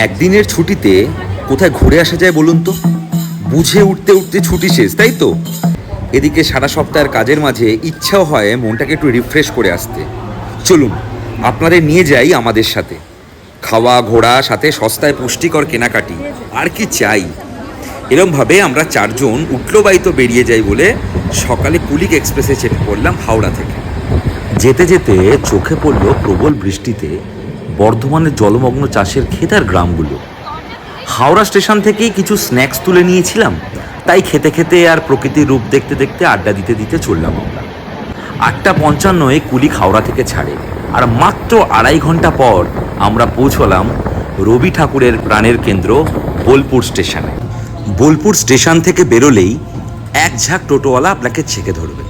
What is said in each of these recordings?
একদিনের ছুটিতে কোথায় ঘুরে আসা যায় বলুন তো? বুঝে উঠতে উঠতে ছুটি শেষ, তাই তো? এদিকে সারা সপ্তাহের কাজের মাঝে ইচ্ছাও হয় মনটাকে একটু রিফ্রেশ করে আসতে। চলুন আপনাদের নিয়ে যাই আমাদের সাথে। খাওয়া ঘোরা, সাথে সস্তায় পুষ্টিকর কেনাকাটি, আর কি চাই? এরমভাবে আমরা চারজন উঠলো বাইতো বেরিয়ে যাই বলে সকালে কুলিক এক্সপ্রেসে চেপে পড়লাম হাওড়া থেকে। যেতে যেতে চোখে পড়ল প্রবল বৃষ্টিতে বর্ধমানের জলমগ্ন চাষের ক্ষেত আর গ্রামগুলো। হাওড়া স্টেশন থেকেই কিছু স্ন্যাক্স তুলে নিয়েছিলাম, তাই খেতে খেতে আর প্রকৃতির রূপ দেখতে দেখতে আড্ডা দিতে দিতে চললাম আমরা। 8:55 কুলিক হাওড়া থেকে ছাড়ে, আর মাত্র 2.5 ঘন্টা পর আমরা পৌঁছলাম রবি ঠাকুরের প্রাণের কেন্দ্র বোলপুর স্টেশনে। বোলপুর স্টেশন থেকে বেরোলেই এক ঝাঁক টোটোওয়ালা আপনাকে ছেঁকে ধরবে।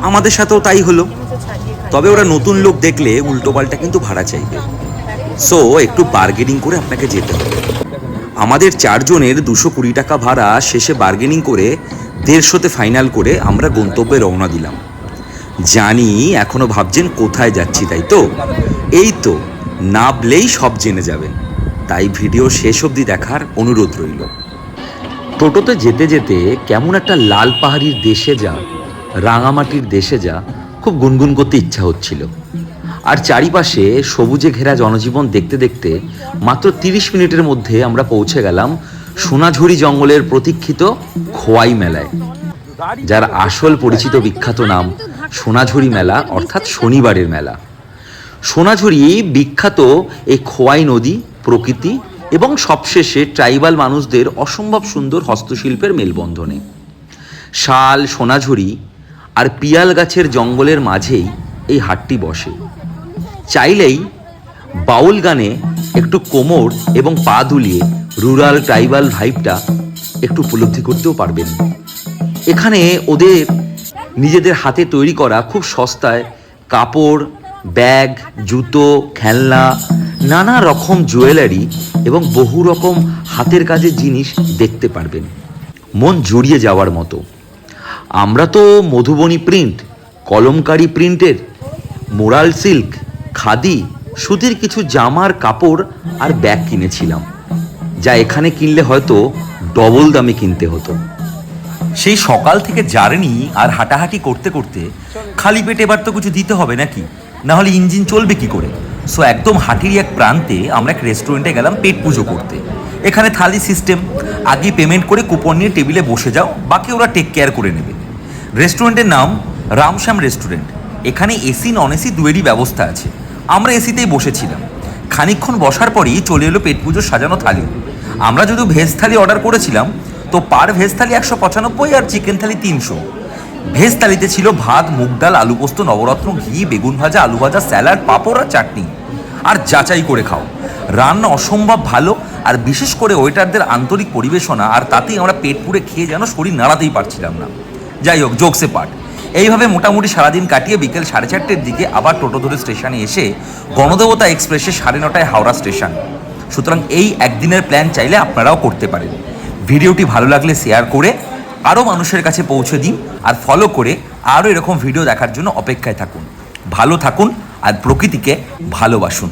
আমাদের সাথেও তাই হলো। তবে ওরা নতুন লোক দেখলে উল্টোপাল্টা কিন্তু ভাড়া চাইবে, সো একটু বার্গেনিং করে আপনাকে যেতে হবে। আমাদের চারজনের 220 টাকা ভাড়া শেষে বার্গেনিং করে 150-তে ফাইনাল করে আমরা গন্তব্যে রওনা দিলাম। জানি এখনো ভাবছেন কোথায় যাচ্ছি, তাই তো? এই তো, নামলেই সব জেনে যাবেন, তাই ভিডিও শেষ অবধি দেখার অনুরোধ রইল। টোটোতে যেতে যেতে কেমন একটা লাল পাহাড়ির দেশে যা, রাঙামাটির দেশে যা খুব গুনগুন করতে ইচ্ছা হচ্ছিল। আর চারিপাশে সবুজে ঘেরা জনজীবন দেখতে দেখতে মাত্র 30 মিনিটের মধ্যে আমরা পৌঁছে গেলাম সোনাঝুরি জঙ্গলের প্রতীক্ষিত খোয়াই মেলায়, যার আসল পরিচিত বিখ্যাত নাম সোনাঝুরি মেলা, অর্থাৎ শনিবারের মেলা। সোনাঝুরি বিখ্যাত এই খোয়াই নদী, প্রকৃতি এবং সবশেষে ট্রাইবাল মানুষদের অসম্ভব সুন্দর হস্তশিল্পের মেলবন্ধনে। শাল, সোনাঝুরি আর পিয়াল গাছের জঙ্গলের মাঝেই এই হাটটি বসে। চাইলেই বাউল গানে একটু কোমর এবং পা দুলিয়ে রুরাল ট্রাইবাল ভাইবটা একটু উপলব্ধি করতেও পারবেন। এখানে ওদের নিজেদের হাতে তৈরি করা খুব সস্তায় কাপড়, ব্যাগ, জুতো, খেলনা, নানা রকম জুয়েলারি এবং বহু রকম হাতের কাজের জিনিস দেখতে পারবেন, মন জুড়িয়ে যাওয়ার মতো। আমরা তো মধুবনী প্রিন্ট, কলমকারি প্রিন্টের, মোরাল সিল্ক, খাদি, সুতির কিছু জামার কাপড় আর ব্যাগ কিনেছিলাম, যা এখানে কিনলে হয়তো ডবল দামে কিনতে হতো। সেই সকাল থেকে জার্নি আর হাঁটাহাঁটি করতে করতে খালি পেটে এবার তো কিছু দিতে হবে নাকি, না হলে ইঞ্জিন চলবে কি করে? সো একদম হাটির এক প্রান্তে আমরা এক রেস্টুরেন্টে গেলাম পেট পুজো করতে। এখানে থালি সিস্টেম, আগে পেমেন্ট করে কুপন নিয়ে টেবিলে বসে যাও, বাকি ওরা টেক কেয়ার করে নেবে। রেস্টুরেন্টের নাম রামশ্যাম রেস্টুরেন্ট। এখানে এসি নন এসি দুয়েরই ব্যবস্থা আছে। আমরা এসিতেই বসেছিলাম। খানিকক্ষণ বসার পরই চলে এলো পেট পুজোর সাজানো থালি। আমরা যদিও ভেজ থালি অর্ডার করেছিলাম, তো পার ভেজ থালি 195 আর চিকেন থালি 300। ভেজ থালিতে ছিল ভাত, মুগ ডাল, আলু পোস্ত, নবরত্ন, ঘি, বেগুন ভাজা, আলু ভাজা, স্যালাড, পাঁপড় আর চাটনি। আর যাচাই করে খাও, রান্না অসম্ভব ভালো, আর বিশেষ করে ওয়েটারদের আন্তরিক পরিবেশনা, আর তাতেই আমরা পেট পুরে খেয়ে যেন শরীর নাড়াতেই পারছিলাম না। যাই হোক, জোকসে পার্ট। এইভাবে মোটামুটি সারাদিন কাটিয়ে বিকেল 4:30-র দিকে আবার টোটো ধরে স্টেশনে এসে গণদেবতা এক্সপ্রেসে 9:30টায় হাওড়া স্টেশন। সুতরাং এই একদিনের প্ল্যান চাইলে আপনারাও করতে পারেন। ভিডিওটি ভালো লাগলে শেয়ার করে আরও মানুষের কাছে পৌঁছে দিন, আর ফলো করে আরও এরকম ভিডিও দেখার জন্য অপেক্ষায় থাকুন। ভালো থাকুন আর প্রকৃতিকে ভালোবাসুন।